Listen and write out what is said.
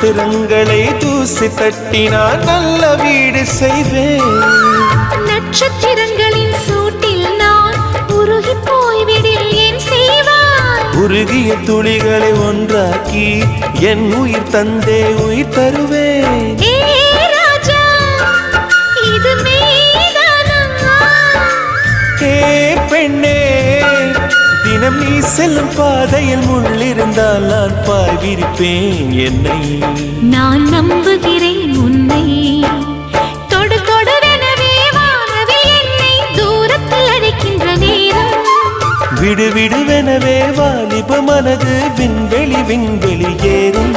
நட்சத்திரங்களை தூசி தட்டினால் நல்ல வீடு செய்வேன். நட்சத்திரங்களின் சூட்டில் நான் உருகி போய்விடில் ஏன் செய்வார்? உருகிய துளிகளை ஒன்றாக்கி என் உயிர் தந்தே உயிர் தருவேன். இது மெய்தானா? பெண்ணே, தினம் நீ செல்லும் பாதையில் முள்ளிருந்தால் நான் பார்விருப்பேன் என்னை. நான் நம்புகிறேன் உன்னை. தொடு தொடரெனவே வானவில் என்னை தூரத்தில் அழைக்கின்ற நேரம். விடு விடுவெனவே வாலிப மனது விண்வெளி விண்வெளி ஏறும்.